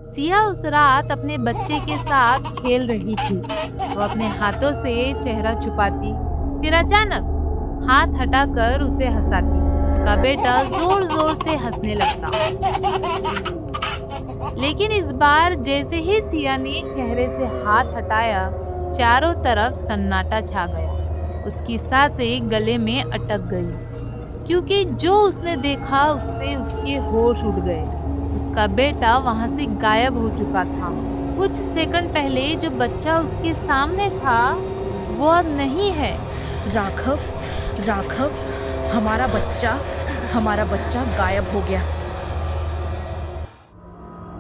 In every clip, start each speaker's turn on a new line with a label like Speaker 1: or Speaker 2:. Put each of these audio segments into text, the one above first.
Speaker 1: सिया उस रात अपने बच्चे के साथ खेल रही थी। वो अपने हाथों से चेहरा छुपाती, फिर अचानक हाथ हटाकर उसे हंसाती। उसका बेटा जोर जोर से हंसने लगता। लेकिन इस बार जैसे ही सिया ने चेहरे से हाथ हटाया, चारों तरफ सन्नाटा छा गया। उसकी सांसें गले में अटक गई, क्योंकि जो उसने देखा उससे उसके होश उड़ गए। उसका बेटा वहां से गायब हो चुका था। कुछ सेकंड पहले जो बच्चा उसके सामने था, वो अब नहीं है।
Speaker 2: राघव, राघव, हमारा हमारा बच्चा गायब हो गया।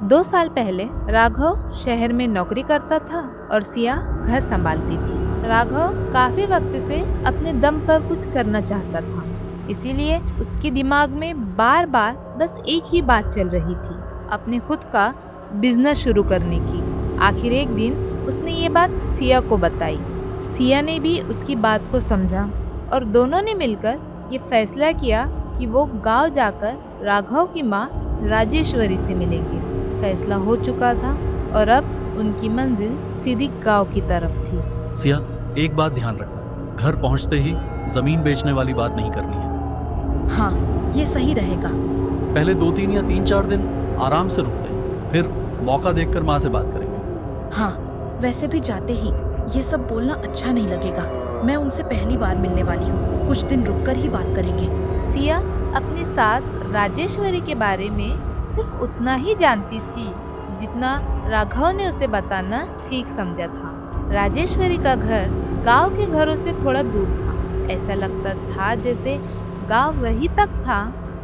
Speaker 1: 2 साल पहले राघव शहर में नौकरी करता था और सिया घर संभालती थी। राघव काफी वक्त से अपने दम पर कुछ करना चाहता था, इसीलिए उसके दिमाग में बार बार बस एक ही बात चल रही थी, अपने खुद का बिजनेस शुरू करने की। आखिर एक दिन उसने ये बात सिया को बताई। सिया ने भी उसकी बात को समझा और दोनों ने मिलकर ये फैसला किया कि वो गांव जाकर राघव की माँ राजेश्वरी से मिलेंगे। फैसला हो चुका था और अब उनकी मंजिल सीधी गांव की तरफ थी।
Speaker 3: सिया, एक बात ध्यान रखना, घर पहुंचते ही जमीन बेचने वाली बात नहीं करनी है।
Speaker 2: हाँ, ये सही रहेगा।
Speaker 3: पहले 2-3 या 3-4 दिन आराम से रुकते हैं, फिर मौका देखकर माँ से बात करेंगे।
Speaker 2: हाँ, वैसे भी जाते ही ये सब बोलना अच्छा नहीं लगेगा। मैं उनसे पहली बार मिलने वाली हूँ, कुछ दिन रुककर ही बात करेंगे।
Speaker 1: सिया अपनी सास राजेश्वरी के बारे में सिर्फ उतना ही जानती थी जितना राघव ने उसे बताना ठीक समझा था। राजेश्वरी का घर गांव के घरों से थोड़ा दूर था। ऐसा लगता था जैसे गांव वहीं तक था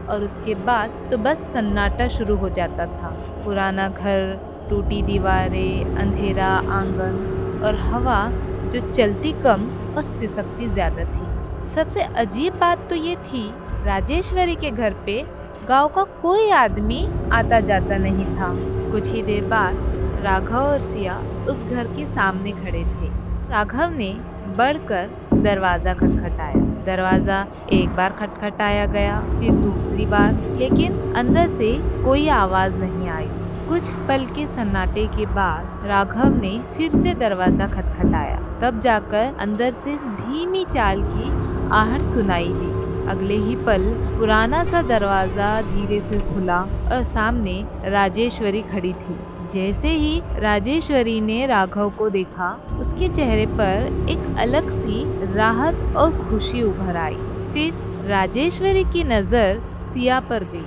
Speaker 1: और उसके बाद तो बस सन्नाटा शुरू हो जाता था। पुराना घर, टूटी दीवारें, अंधेरा आंगन और हवा जो चलती कम और सिसकती ज्यादा थी। सबसे अजीब बात तो ये थी, राजेश्वरी के घर पे गांव का कोई आदमी आता जाता नहीं था। कुछ ही देर बाद राघव और सिया उस घर के सामने खड़े थे। राघव ने बढ़कर दरवाजा खटखटाया। दरवाजा एक बार खटखटाया गया, फिर दूसरी बार, लेकिन अंदर से कोई आवाज नहीं आई। कुछ पल के सन्नाटे के बाद राघव ने फिर से दरवाजा खटखटाया। तब जाकर अंदर से धीमी चाल की आहट सुनाई दी। अगले ही पल पुराना सा दरवाजा धीरे से खुला और सामने राजेश्वरी खड़ी थी। जैसे ही राजेश्वरी ने राघव को देखा, उसके चेहरे पर एक अलग सी राहत और खुशी उभर आई। फिर राजेश्वरी की नजर सिया पर गई।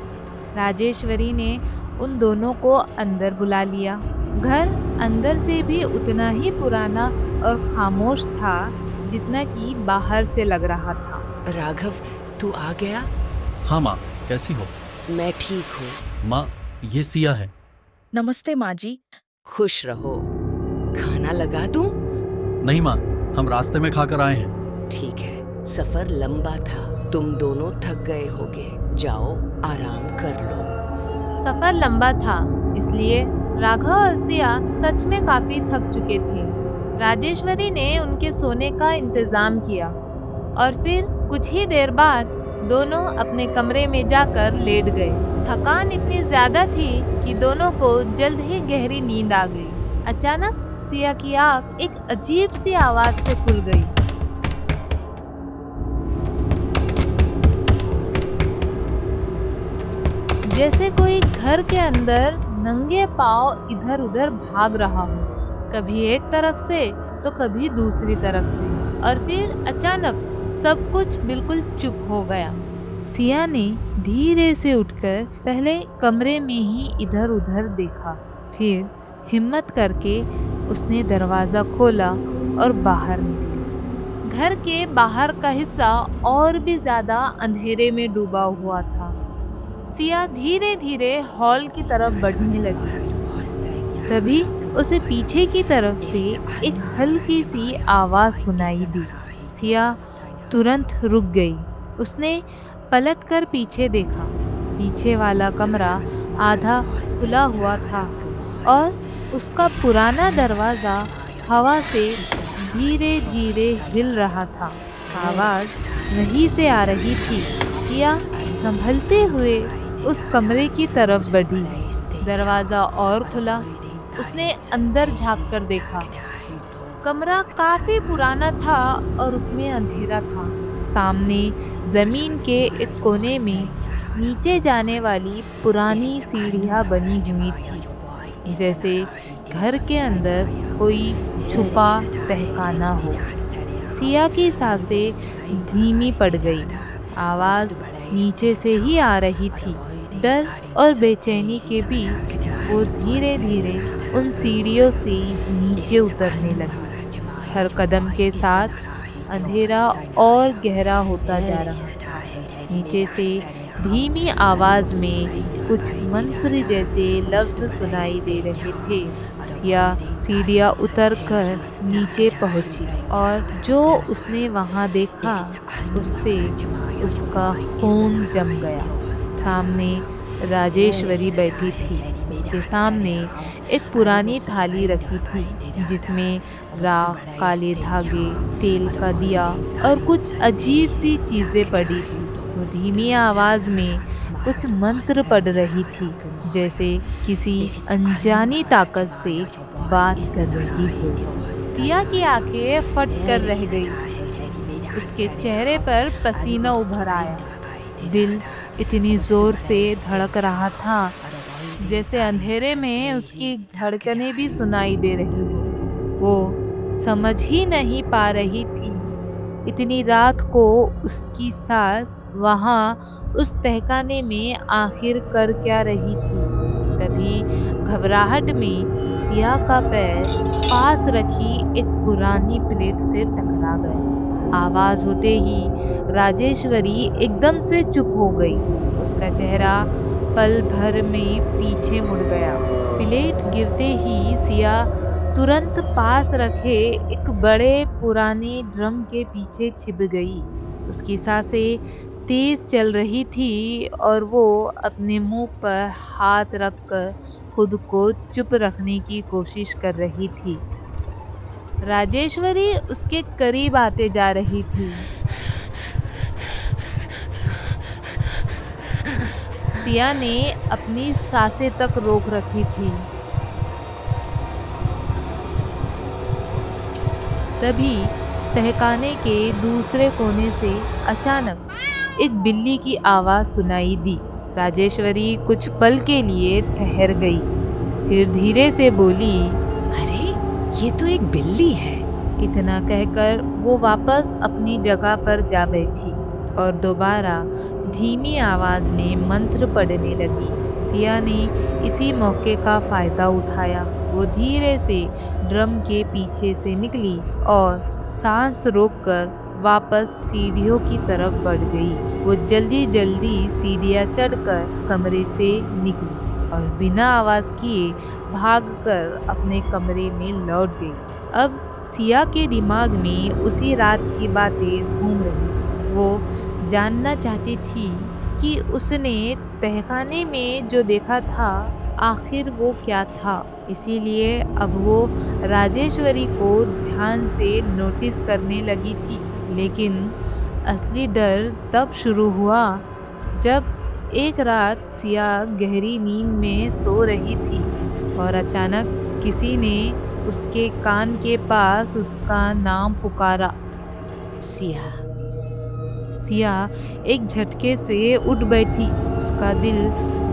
Speaker 1: राजेश्वरी ने उन दोनों को अंदर बुला लिया। घर अंदर से भी उतना ही पुराना और खामोश था जितना कि बाहर से लग रहा था।
Speaker 4: राघव, तू आ गया?
Speaker 3: हाँ माँ, कैसी हो?
Speaker 4: मैं ठीक हूँ।
Speaker 3: माँ, ये सिया है।
Speaker 2: नमस्ते माँ जी।
Speaker 4: खुश रहो। खाना लगा दूं?
Speaker 3: नहीं माँ, हम रास्ते में खाकर आए हैं।
Speaker 4: ठीक है, सफर लंबा था, तुम दोनों थक गए होगे, जाओ आराम कर लो।
Speaker 1: सफर लंबा था, इसलिए राघव और सिया सच में काफी थक चुके थे। राजेश्वरी ने उनके सोने का इंतजाम किया और फिर कुछ ही देर बाद दोनों अपने कमरे में जाकर लेट गए। थकान इतनी ज्यादा थी कि दोनों को जल्द ही गहरी नींद आ गई। अचानक सिया की आंख एक अजीब सी आवाज से खुल गई। जैसे कोई घर के अंदर नंगे पांव इधर उधर भाग रहा हो, कभी एक तरफ से तो कभी दूसरी तरफ से, और फिर अचानक सब कुछ बिल्कुल चुप हो गया। सिया ने धीरे से उठकर पहले कमरे में ही इधर उधर देखा, फिर हिम्मत करके उसने दरवाजा खोला और बाहर निकली। घर के बाहर का हिस्सा और भी ज्यादा अंधेरे में डूबा हुआ था। सिया धीरे धीरे हॉल की तरफ बढ़ने लगी। तभी उसे पीछे की तरफ से एक हल्की सी आवाज सुनाई दी। सिया तुरंत रुक गई। उसने पलटकर पीछे देखा। पीछे वाला कमरा आधा खुला हुआ था और उसका पुराना दरवाजा हवा से धीरे धीरे हिल रहा था। आवाज वहीं से आ रही थी। सिया संभलते हुए उस कमरे की तरफ बढ़ी। दरवाजा और खुला। उसने अंदर झांक कर देखा। कमरा काफी पुराना था और उसमें अंधेरा था। सामने जमीन के एक कोने में नीचे जाने वाली पुरानी सीढ़ियां बनी हुई थी, जैसे घर के अंदर कोई छुपा तहखाना हो। सिया की सांसें धीमी पड़ गई। आवाज नीचे से ही आ रही थी। डर और बेचैनी के बीच वो धीरे धीरे उन सीढ़ियों से नीचे उतरने लगी। हर कदम के साथ अंधेरा और गहरा होता जा रहा था। नीचे से धीमी आवाज में कुछ मंत्र जैसे लफ्ज सुनाई दे रहे थे। सिया सीढ़ियाँ उतर कर नीचे पहुंची और जो उसने वहां देखा उससे उसका खून जम गया। सामने राजेश्वरी बैठी थी। उसके सामने एक पुरानी थाली रखी थी जिसमें राख, काले धागे, तेल का दिया और कुछ अजीब सी चीजें पड़ी थी। वो धीमी आवाज में कुछ मंत्र पढ़ रही थी, जैसे किसी अनजानी ताकत से बात कर रही हो। सिया की आंखें फट कर रह गई। उसके चेहरे पर पसीना उभर आया। दिल इतनी जोर से धड़क रहा था जैसे अंधेरे में उसकी धड़कनें भी सुनाई दे रही हो। वो समझ ही नहीं पा रही थी इतनी रात को उसकी सास वहां उस तहखाने में आखिर कर क्या रही थी। तभी घबराहट में सिया का पैर पास रखी एक पुरानी प्लेट से टकरा गया। आवाज होते ही राजेश्वरी एकदम से चुप हो गई। उसका चेहरा पल भर में पीछे मुड़ गया। प्लेट गिरते ही सिया तुरंत पास रखे एक बड़े पुराने ड्रम के पीछे छिप गई। उसकी सांसें तेज चल रही थी और वो अपने मुंह पर हाथ रखकर खुद को चुप रखने की कोशिश कर रही थी। राजेश्वरी उसके करीब आते जा रही थी। सिया ने अपनी सांसें तक रोक रखी थी। तभी तहखाने के दूसरे कोने से अचानक एक बिल्ली की आवाज सुनाई दी। राजेश्वरी कुछ पल के लिए ठहर गई, फिर धीरे से बोली,
Speaker 4: अरे ये तो एक बिल्ली है।
Speaker 1: इतना कहकर वो वापस अपनी जगह पर जा बैठी और दोबारा धीमी आवाज में मंत्र पढ़ने लगी। सिया ने इसी मौके का फायदा उठाया। वो धीरे से ड्रम के पीछे से निकली और सांस रोककर वापस सीढ़ियों की तरफ बढ़ गई। वो जल्दी जल्दी सीढ़ियाँ चढ़कर कमरे से निकली और बिना आवाज किए भागकर अपने कमरे में लौट गई। अब सिया के दिमाग में उसी रात की बातें घूम रही थी। वो जानना चाहती थी कि उसने तहखाने में जो देखा था आखिर वो क्या था। इसीलिए अब वो राजेश्वरी को ध्यान से नोटिस करने लगी थी। लेकिन असली डर तब शुरू हुआ जब एक रात सिया गहरी नींद में सो रही थी और अचानक किसी ने उसके कान के पास उसका नाम पुकारा,
Speaker 4: सिया।
Speaker 1: सिया एक झटके से उठ बैठी। उसका दिल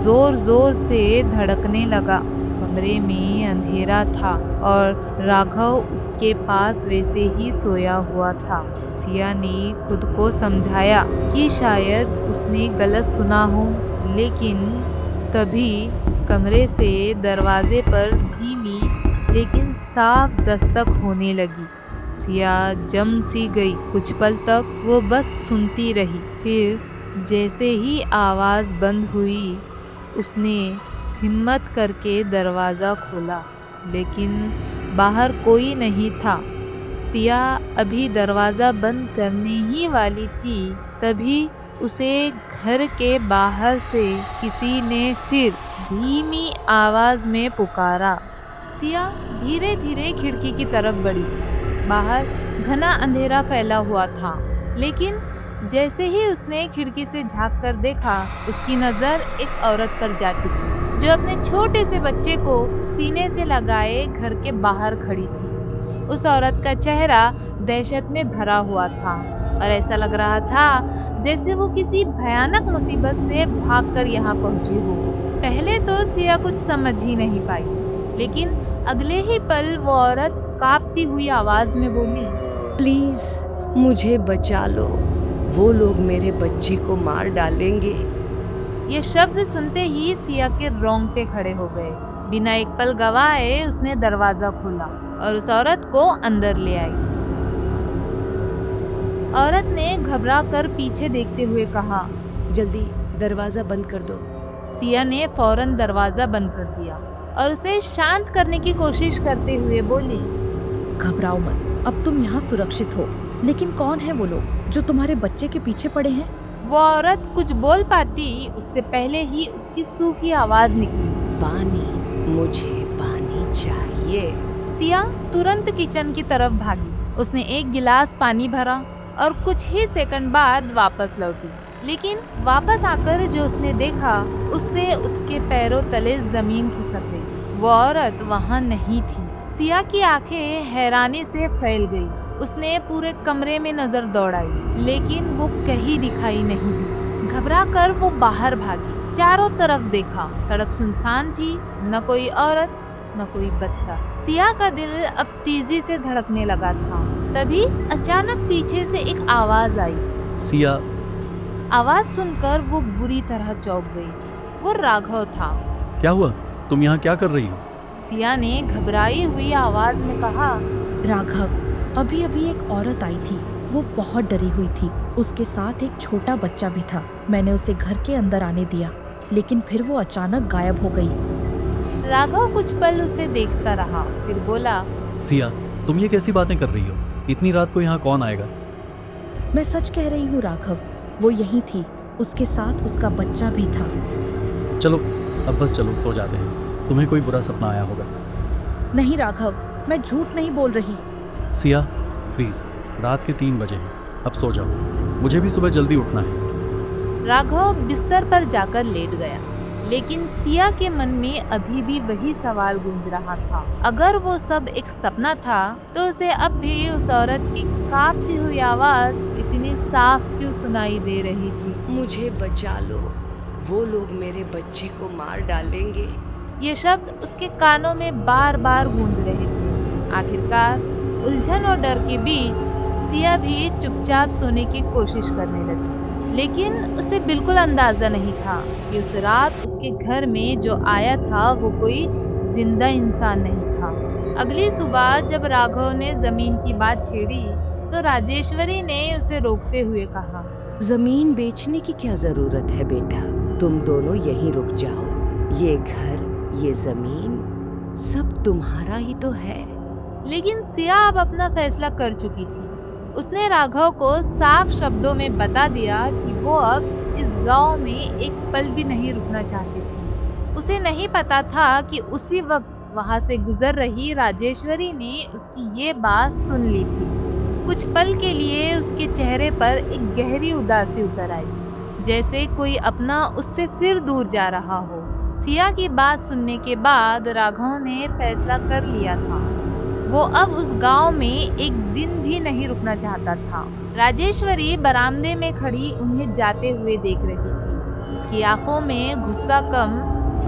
Speaker 1: जोर जोर से धड़कने लगा। कमरे में अंधेरा था और राघव उसके पास वैसे ही सोया हुआ था। सिया ने खुद को समझाया कि शायद उसने गलत सुना हो, लेकिन तभी कमरे से दरवाजे पर धीमी लेकिन साफ दस्तक होने लगी। सिया जम सी गई। कुछ पल तक वो बस सुनती रही। फिर जैसे ही आवाज बंद हुई उसने हिम्मत करके दरवाज़ा खोला, लेकिन बाहर कोई नहीं था। सिया अभी दरवाज़ा बंद करने ही वाली थी, तभी उसे घर के बाहर से किसी ने फिर धीमी आवाज़ में पुकारा। सिया धीरे धीरे खिड़की की तरफ बढ़ी। बाहर घना अंधेरा फैला हुआ था, लेकिन जैसे ही उसने खिड़की से झांक कर देखा, उसकी नज़र एक औरत पर जा टिकी। जो अपने छोटे से बच्चे को सीने से लगाए घर के बाहर खड़ी थी। उस औरत का चेहरा दहशत में भरा हुआ था और ऐसा लग रहा था जैसे वो किसी भयानक मुसीबत से भागकर यहाँ पहुंची हो। पहले तो सिया कुछ समझ ही नहीं पाई, लेकिन अगले ही पल वो औरत कांपती हुई आवाज में बोली,
Speaker 4: प्लीज मुझे बचा लो, वो लोग मेरे बच्चे को मार डालेंगे।
Speaker 1: ये शब्द सुनते ही सिया के रोंगटे खड़े हो गए। बिना एक पल गवाए उसने दरवाजा खोला और उस औरत को अंदर ले आई। औरत ने घबरा कर पीछे देखते हुए कहा,
Speaker 4: जल्दी दरवाजा बंद कर दो।
Speaker 1: सिया ने फौरन दरवाजा बंद कर दिया और उसे शांत करने की कोशिश करते हुए बोली,
Speaker 2: घबराओ मत, अब तुम यहाँ सुरक्षित हो। लेकिन कौन है वो लोग जो तुम्हारे बच्चे के पीछे पड़े हैं?
Speaker 1: वो औरत कुछ बोल पाती उससे पहले ही उसकी सूखी आवाज निकली,
Speaker 4: पानी, मुझे पानी चाहिए।
Speaker 1: सिया तुरंत किचन की तरफ भागी। उसने एक गिलास पानी भरा और कुछ ही सेकंड बाद वापस लौटी। लेकिन वापस आकर जो उसने देखा उससे उसके पैरों तले जमीन खिसक गई। वो औरत वहाँ नहीं थी। सिया की आंखें हैरानी से फैल गई। उसने पूरे कमरे में नजर दौड़ाई, लेकिन वो कहीं दिखाई नहीं दी। घबरा कर वो बाहर भागी। चारों तरफ देखा, सड़क सुनसान थी, न कोई औरत न कोई बच्चा। सिया का दिल अब तेजी से धड़कने लगा था। तभी अचानक पीछे से एक आवाज आई।
Speaker 3: सिया,
Speaker 1: आवाज सुनकर वो बुरी तरह चौंक गई। वो राघव था।
Speaker 3: क्या हुआ? तुम यहाँ क्या कर रही हो?
Speaker 1: सिया ने घबराई हुई आवाज में कहा,
Speaker 2: राघव, अभी अभी एक औरत आई थी। वो बहुत डरी हुई थी। उसके साथ एक छोटा बच्चा भी था। मैंने उसे घर के अंदर आने दिया, लेकिन फिर वो अचानक गायब हो गई।
Speaker 1: राघव कुछ पल उसे देखता रहा, फिर बोला,
Speaker 3: सिया, तुम ये कैसी बातें कर रही हो? इतनी रात को यहाँ कौन आएगा?
Speaker 2: मैं सच कह रही हूँ राघव, वो यही थी। उसके साथ उसका बच्चा भी था।
Speaker 3: चलो अब बस चलो, सो जाते हैं। तुम्हें कोई बुरा सपना आया होगा।
Speaker 2: नहीं राघव, मैं झूठ नहीं बोल रही।
Speaker 3: सिया प्लीज, रात के 3 बजे हैं, अब सो जाओ, मुझे भी सुबह जल्दी उठना है।
Speaker 1: राघव बिस्तर पर जाकर लेट गया, लेकिन सिया के मन में अभी भी वही सवाल गूंज रहा था। अगर वो सब एक सपना था तो उसे अब भी उस औरत की कांपती हुई आवाज इतनी साफ क्यों सुनाई दे रही थी?
Speaker 4: मुझे बचा लो, वो लोग मेरे बच्चे को मार डालेंगे।
Speaker 1: ये शब्द उसके कानों में बार बार गूंज रहे थे। आखिरकार उलझन और डर के बीच सिया भी चुपचाप सोने की कोशिश करने लगी, लेकिन उसे बिल्कुल अंदाजा नहीं था कि उस रात उसके घर में जो आया था वो कोई जिंदा इंसान नहीं था। अगली सुबह जब राघव ने जमीन की बात छेड़ी तो राजेश्वरी ने उसे रोकते हुए कहा,
Speaker 4: जमीन बेचने की क्या जरूरत है बेटा, तुम दोनों यहीं रुक जाओ। ये घर, ये जमीन सब तुम्हारा ही तो है।
Speaker 1: लेकिन सिया अब अपना फैसला कर चुकी थी। उसने राघव को साफ शब्दों में बता दिया कि वो अब इस गांव में एक पल भी नहीं रुकना चाहती थी। उसे नहीं पता था कि उसी वक्त वहां से गुजर रही राजेश्वरी ने उसकी ये बात सुन ली थी। कुछ पल के लिए उसके चेहरे पर एक गहरी उदासी उतर आई, जैसे कोई अपना उससे फिर दूर जा रहा हो। सिया की बात सुनने के बाद राघव ने फैसला कर लिया था। वो अब उस गांव में एक दिन भी नहीं रुकना चाहता था। राजेश्वरी बरामदे में खड़ी उन्हें जाते हुए देख रही थी। उसकी आंखों में गुस्सा कम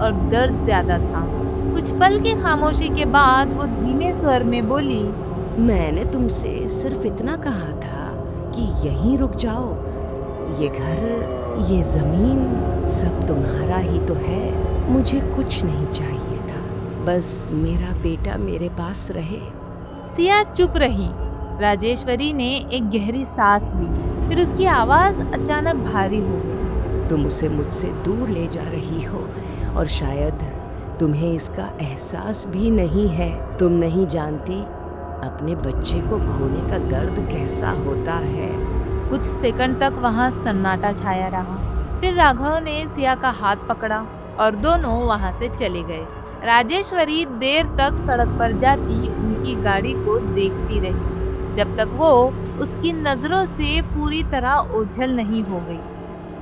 Speaker 1: और दर्द ज्यादा था। कुछ पल की खामोशी के बाद वो धीमे स्वर में बोली,
Speaker 4: मैंने तुमसे सिर्फ इतना कहा था कि यहीं रुक जाओ। ये घर, ये जमीन सब तुम्हारा ही तो है। मुझे कुछ नहीं चाहिए था, बस मेरा बेटा मेरे पास रहे।
Speaker 1: सिया चुप रही। राजेश्वरी ने एक गहरी सांस ली, फिर उसकी आवाज अचानक भारी हो गई।
Speaker 4: तुम उसे मुझसे दूर ले जा रही हो और शायद तुम्हें इसका एहसास भी नहीं है। तुम नहीं जानती अपने बच्चे को खोने का दर्द कैसा होता है।
Speaker 1: कुछ सेकंड तक वहाँ सन्नाटा छाया रहा। फिर राघव ने सिया का हाथ पकड़ा और दोनों वहाँ से चले गए। राजेश्वरी देर तक सड़क पर जाती उनकी गाड़ी को देखती रही, जब तक वो उसकी नजरों से पूरी तरह ओझल नहीं हो गई।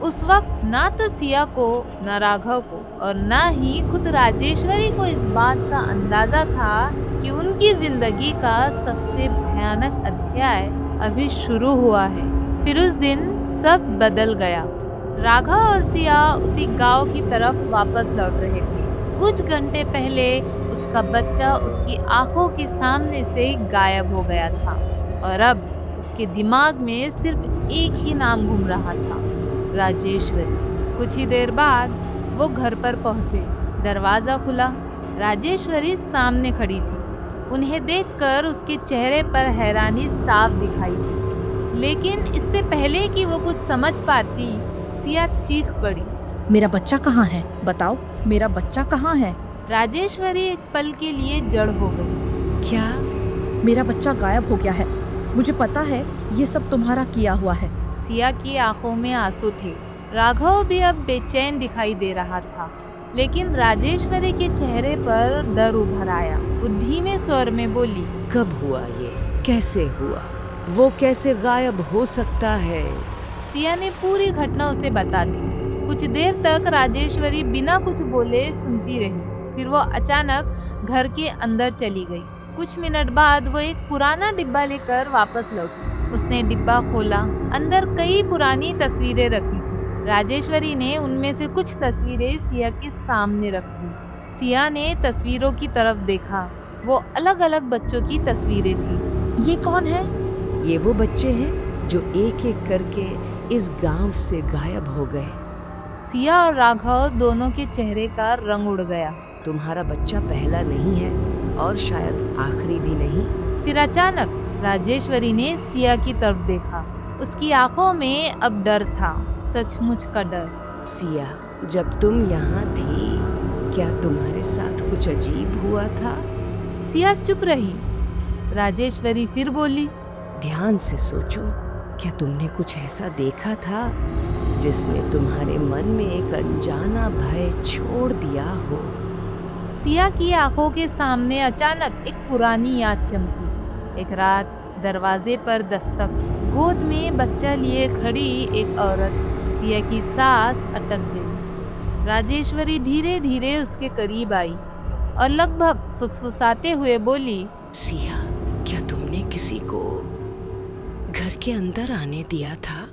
Speaker 1: उस वक्त ना तो सिया को, न राघव को और ना ही खुद राजेश्वरी को इस बात का अंदाजा था कि उनकी जिंदगी का सबसे भयानक अध्याय अभी शुरू हुआ है। फिर उस दिन सब बदल गया। राघव और सिया उसी गांव की तरफ वापस लौट रहे थे। कुछ घंटे पहले उसका बच्चा उसकी आंखों के सामने से गायब हो गया था और अब उसके दिमाग में सिर्फ एक ही नाम घूम रहा था, राजेश्वरी। कुछ ही देर बाद वो घर पर पहुंचे। दरवाजा खुला। राजेश्वरी सामने खड़ी थी। उन्हें देखकर उसके चेहरे पर हैरानी साफ दिखाई दी, लेकिन इससे पहले कि वो कुछ समझ पाती, सिया चीख पड़ी।
Speaker 2: मेरा बच्चा कहाँ है? बताओ, मेरा बच्चा कहाँ है?
Speaker 1: राजेश्वरी एक पल के लिए जड़ हो गई।
Speaker 4: क्या?
Speaker 2: मेरा बच्चा गायब हो गया है। मुझे पता है ये सब तुम्हारा किया हुआ है।
Speaker 1: सिया की आंखों में आंसू थे। राघव भी अब बेचैन दिखाई दे रहा था, लेकिन राजेश्वरी के चेहरे पर डर उभर आया। वो धीमे स्वर में बोली,
Speaker 4: कब हुआ ये? कैसे हुआ? वो कैसे गायब हो सकता है?
Speaker 1: सिया ने पूरी घटना उसे बता दी। कुछ देर तक राजेश्वरी बिना कुछ बोले सुनती रही। फिर वो अचानक घर के अंदर चली गई। कुछ मिनट बाद वो एक पुराना डिब्बा लेकर वापस लौटी। उसने डिब्बा खोला। अंदर कई पुरानी तस्वीरें रखी थी। राजेश्वरी ने उनमें से कुछ तस्वीरें सिया के सामने रख दी। सिया ने तस्वीरों की तरफ देखा। वो अलग अलग बच्चों की तस्वीरें थी।
Speaker 2: ये कौन है?
Speaker 4: ये वो बच्चे हैं जो एक एक करके इस गांव से गायब हो गए।
Speaker 1: सिया और राघव दोनों के चेहरे का रंग उड़ गया।
Speaker 4: तुम्हारा बच्चा पहला नहीं है और शायद आखिरी भी नहीं।
Speaker 1: फिर अचानक राजेश्वरी ने सिया की तरफ देखा। उसकी आंखों में अब डर था, सचमुच का डर।
Speaker 4: सिया, जब तुम यहाँ थी, क्या तुम्हारे साथ कुछ अजीब हुआ था?
Speaker 1: सिया चुप रही। राजेश्वरी फिर बोली,
Speaker 4: ध्यान से सोचो, क्या तुमने कुछ ऐसा देखा था जिसने तुम्हारे मन में एक अनजाना भय छोड़ दिया हो?
Speaker 1: सिया की आंखों के सामने अचानक एक पुरानी याद चमकी। एक रात दरवाजे पर दस्तक, गोद में बच्चा लिए खड़ी एक औरत। सिया की सांस अटक गई। राजेश्वरी धीरे धीरे उसके करीब आई और लगभग फुसफुसाते हुए बोली,
Speaker 4: सिया, क्या तुमने किसी को घर के अंदर आने दिया था?